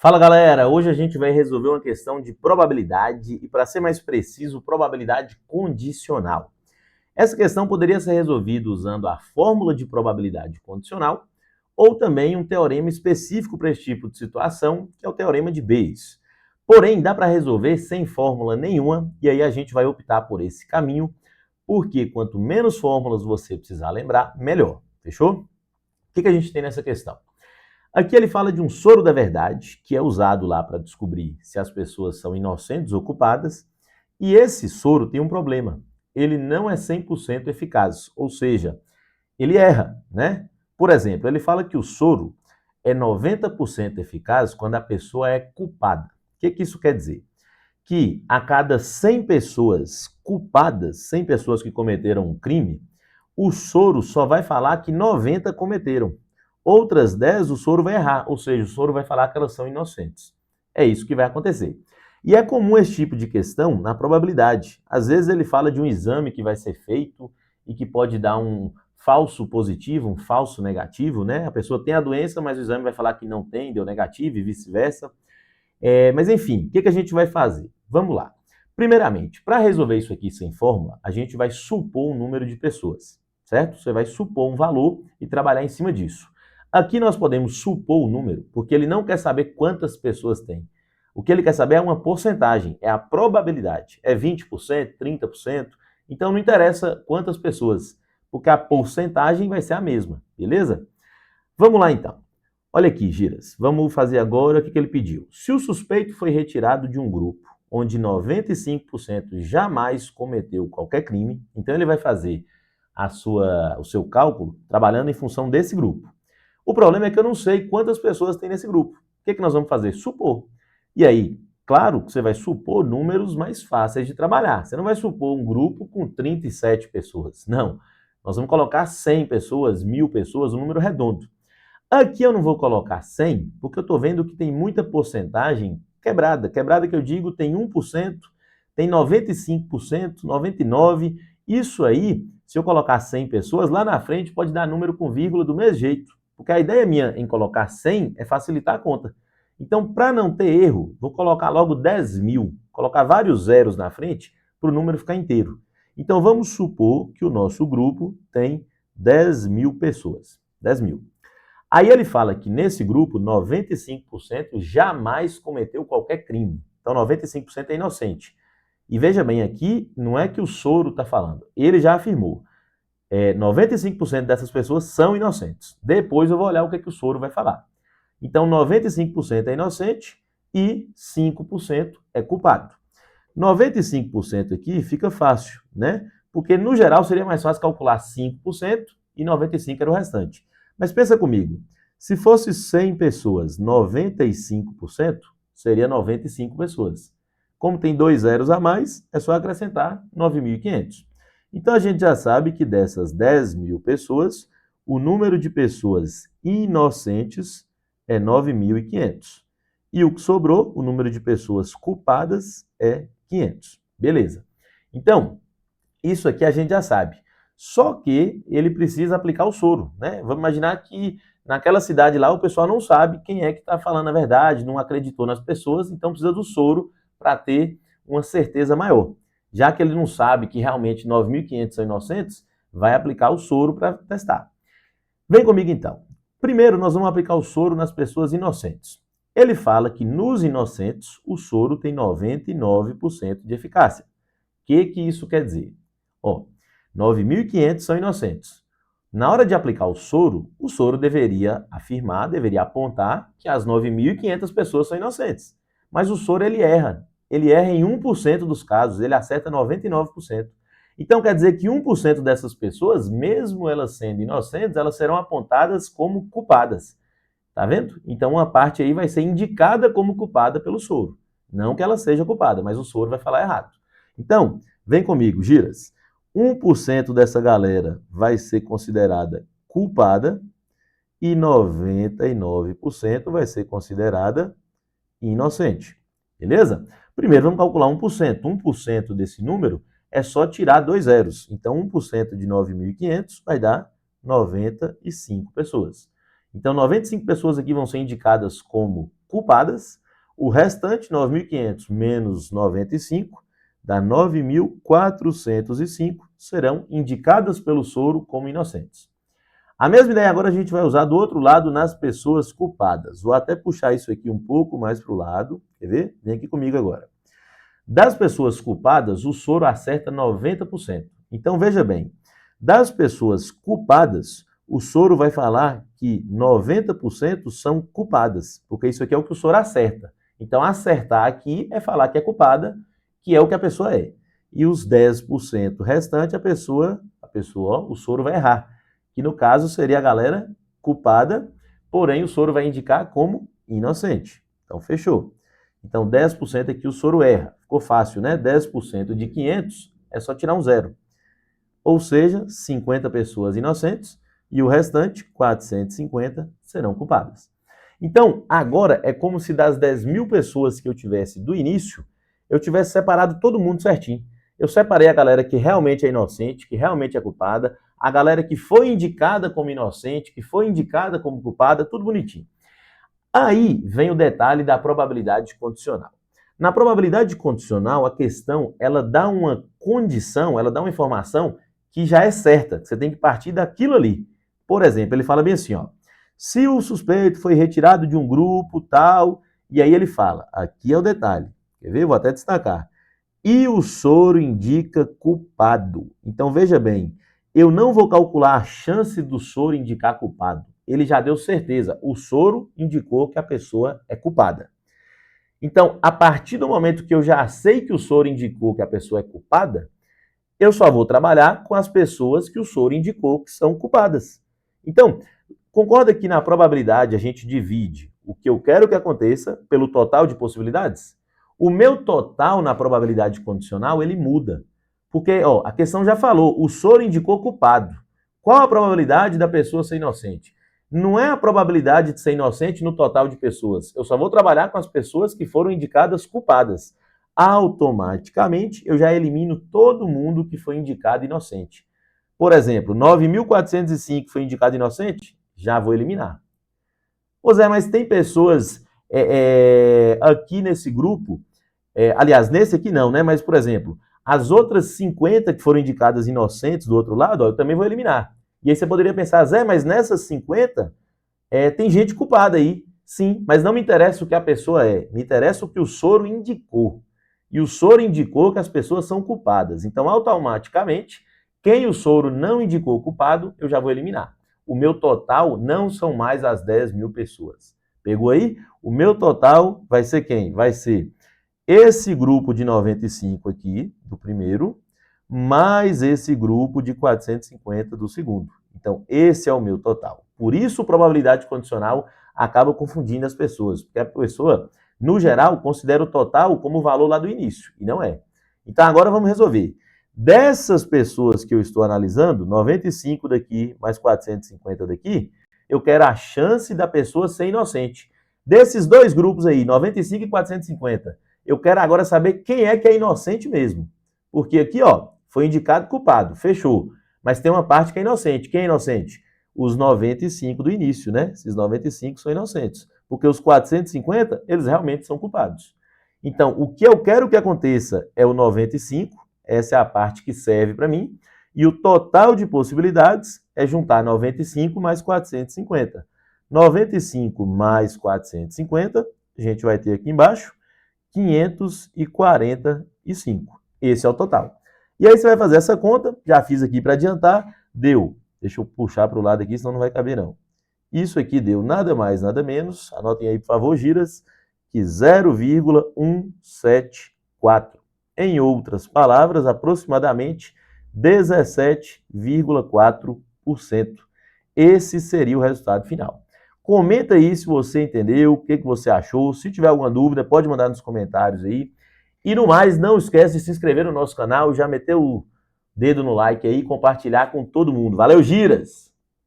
Fala galera, hoje a gente vai resolver uma questão de probabilidade e, para ser mais preciso, probabilidade condicional. Essa questão poderia ser resolvida usando a fórmula de probabilidade condicional ou também um teorema específico para esse tipo de situação, que é o teorema de Bayes. Porém, dá para resolver sem fórmula nenhuma e aí a gente vai optar por esse caminho, porque quanto menos fórmulas você precisar lembrar, melhor. Fechou? O que a gente tem nessa questão? Aqui ele fala de um soro da verdade, que é usado lá para descobrir se as pessoas são inocentes ou culpadas, e esse soro tem um problema. Ele não é 100% eficaz, ou seja, ele erra, né? Por exemplo, ele fala que o soro é 90% eficaz quando a pessoa é culpada. O que isso quer dizer? Que a cada 100 pessoas culpadas, 100 pessoas que cometeram um crime, o soro só vai falar que 90 cometeram. Outras 10 o soro vai errar, ou seja, o soro vai falar que elas são inocentes. É isso que vai acontecer. E é comum esse tipo de questão na probabilidade. Às vezes ele fala de um exame que vai ser feito e que pode dar um falso positivo, um falso negativo, né? A pessoa tem a doença, mas o exame vai falar que não tem, deu negativo e vice-versa. Mas enfim, o que a gente vai fazer? Vamos lá. Primeiramente, para resolver isso aqui sem fórmula, a gente vai supor um número de pessoas, certo? Você vai supor um valor e trabalhar em cima disso. Aqui nós podemos supor o número, porque ele não quer saber quantas pessoas tem. O que ele quer saber é uma porcentagem, é a probabilidade. É 20%, 30%. Então não interessa quantas pessoas, porque a porcentagem vai ser a mesma, beleza? Vamos lá então. Olha aqui, Giras. Vamos fazer agora o que ele pediu. Se o suspeito foi retirado de um grupo onde 95% jamais cometeu qualquer crime, então ele vai fazer o seu cálculo trabalhando em função desse grupo. O problema é que eu não sei quantas pessoas tem nesse grupo. O que nós vamos fazer? Supor. E aí, claro que você vai supor números mais fáceis de trabalhar. Você não vai supor um grupo com 37 pessoas. Não. Nós vamos colocar 100 pessoas, 1000 pessoas, um número redondo. Aqui eu não vou colocar 100, porque eu estou vendo que tem muita porcentagem quebrada. Quebrada que eu digo tem 1%, tem 95%, 99%. Isso aí, se eu colocar 100 pessoas, lá na frente pode dar número com vírgula do mesmo jeito. Porque a ideia minha em colocar 100 é facilitar a conta. Então, para não ter erro, vou colocar logo 10.000. Colocar vários zeros na frente para o número ficar inteiro. Então, vamos supor que o nosso grupo tem 10.000 pessoas. 10.000. Aí ele fala que nesse grupo, 95% jamais cometeu qualquer crime. Então, 95% é inocente. E veja bem, aqui não é que o soro está falando. Ele já afirmou. 95% dessas pessoas são inocentes. Depois eu vou olhar o que o soro vai falar. Então, 95% é inocente e 5% é culpado. 95% aqui fica fácil, né? Porque, no geral, seria mais fácil calcular 5% e 95% era o restante. Mas pensa comigo, se fosse 100 pessoas, 95% seria 95 pessoas. Como tem 2 zeros a mais, é só acrescentar 9.500. Então a gente já sabe que dessas 10.000 pessoas, o número de pessoas inocentes é 9.500. E o que sobrou, o número de pessoas culpadas, é 500. Beleza. Então, isso aqui a gente já sabe. Só que ele precisa aplicar o soro, né? Vamos imaginar que naquela cidade lá o pessoal não sabe quem é que está falando a verdade, não acreditou nas pessoas, então precisa do soro para ter uma certeza maior. Já que ele não sabe que realmente 9.500 são inocentes, vai aplicar o soro para testar. Vem comigo então. Primeiro, nós vamos aplicar o soro nas pessoas inocentes. Ele fala que nos inocentes o soro tem 99% de eficácia. O que isso quer dizer? 9.500 são inocentes. Na hora de aplicar o soro deveria afirmar, deveria apontar que as 9.500 pessoas são inocentes. Mas o soro ele erra. Ele erra em 1% dos casos, ele acerta 99%. Então quer dizer que 1% dessas pessoas, mesmo elas sendo inocentes, elas serão apontadas como culpadas. Tá vendo? Então uma parte aí vai ser indicada como culpada pelo soro. Não que ela seja culpada, mas o soro vai falar errado. Então, vem comigo, Giras. 1% dessa galera vai ser considerada culpada e 99% vai ser considerada inocente. Beleza? Primeiro vamos calcular 1%. 1% desse número é só tirar 2 zeros. Então 1% de 9.500 vai dar 95 pessoas. Então 95 pessoas aqui vão ser indicadas como culpadas. O restante, 9.500 menos 95, dá 9.405, serão indicadas pelo soro como inocentes. A mesma ideia agora a gente vai usar do outro lado nas pessoas culpadas. Vou até puxar isso aqui um pouco mais para o lado. Quer ver? Vem aqui comigo agora. Das pessoas culpadas, o soro acerta 90%. Então, veja bem, das pessoas culpadas, o soro vai falar que 90% são culpadas, porque isso aqui é o que o soro acerta. Então, acertar aqui é falar que é culpada, que é o que a pessoa é. E os 10% restante, o soro vai errar, que no caso seria a galera culpada, porém o soro vai indicar como inocente. Então, fechou. Então, 10% aqui o soro erra. Ficou fácil, né? 10% de 500 é só tirar um zero. Ou seja, 50 pessoas inocentes e o restante, 450, serão culpadas. Então, agora é como se das 10.000 pessoas que eu tivesse do início, eu tivesse separado todo mundo certinho. Eu separei a galera que realmente é inocente, que realmente é culpada, a galera que foi indicada como inocente, que foi indicada como culpada, tudo bonitinho. Aí vem o detalhe da probabilidade condicional. Na probabilidade condicional, a questão, ela dá uma condição, ela dá uma informação que já é certa, que você tem que partir daquilo ali. Por exemplo, ele fala bem assim, ó, se o suspeito foi retirado de um grupo, tal, e aí ele fala, aqui é o detalhe, quer ver? Vou até destacar. E o soro indica culpado. Então, veja bem, eu não vou calcular a chance do soro indicar culpado. Ele já deu certeza. O soro indicou que a pessoa é culpada. Então, a partir do momento que eu já sei que o soro indicou que a pessoa é culpada, eu só vou trabalhar com as pessoas que o soro indicou que são culpadas. Então, concorda que na probabilidade a gente divide o que eu quero que aconteça pelo total de possibilidades? O meu total na probabilidade condicional, ele muda. Porque, ó, a questão já falou, o soro indicou culpado. Qual a probabilidade da pessoa ser inocente? Não é a probabilidade de ser inocente no total de pessoas. Eu só vou trabalhar com as pessoas que foram indicadas culpadas. Automaticamente, eu já elimino todo mundo que foi indicado inocente. Por exemplo, 9.405 foi indicado inocente? Já vou eliminar. Ô Zé, mas tem pessoas aqui nesse grupo, aliás, nesse aqui não, né? Mas, por exemplo, as outras 50 que foram indicadas inocentes do outro lado, ó, eu também vou eliminar. E aí você poderia pensar, Zé, mas nessas 50 tem gente culpada aí. Sim, mas não me interessa o que a pessoa é, me interessa o que o soro indicou. E o soro indicou que as pessoas são culpadas. Então, automaticamente, quem o soro não indicou culpado, eu já vou eliminar. O meu total não são mais as 10.000 pessoas. Pegou aí? O meu total vai ser quem? Vai ser esse grupo de 95 aqui, do primeiro, mais esse grupo de 450 do segundo. Então, esse é o meu total. Por isso, probabilidade condicional acaba confundindo as pessoas, porque a pessoa, no geral, considera o total como o valor lá do início, e não é. Então, agora vamos resolver. Dessas pessoas que eu estou analisando, 95 daqui, mais 450 daqui, eu quero a chance da pessoa ser inocente. Desses dois grupos aí, 95 e 450, eu quero agora saber quem é que é inocente mesmo. Porque aqui, ó, foi indicado culpado, fechou. Mas tem uma parte que é inocente. Quem é inocente? Os 95 do início, né? Esses 95 são inocentes. Porque os 450, eles realmente são culpados. Então, o que eu quero que aconteça é o 95, essa é a parte que serve para mim, e o total de possibilidades é juntar 95 mais 450. 95 mais 450, a gente vai ter aqui embaixo, 545. Esse é o total. E aí você vai fazer essa conta, já fiz aqui para adiantar, deu. Deixa eu puxar para o lado aqui, senão não vai caber não. Isso aqui deu nada mais, nada menos, anotem aí por favor, giras, que 0,174. Em outras palavras, aproximadamente 17,4%. Esse seria o resultado final. Comenta aí se você entendeu, o que você achou. Se tiver alguma dúvida, pode mandar nos comentários aí. E no mais, não esquece de se inscrever no nosso canal, já meter o dedo no like aí e compartilhar com todo mundo. Valeu, giras!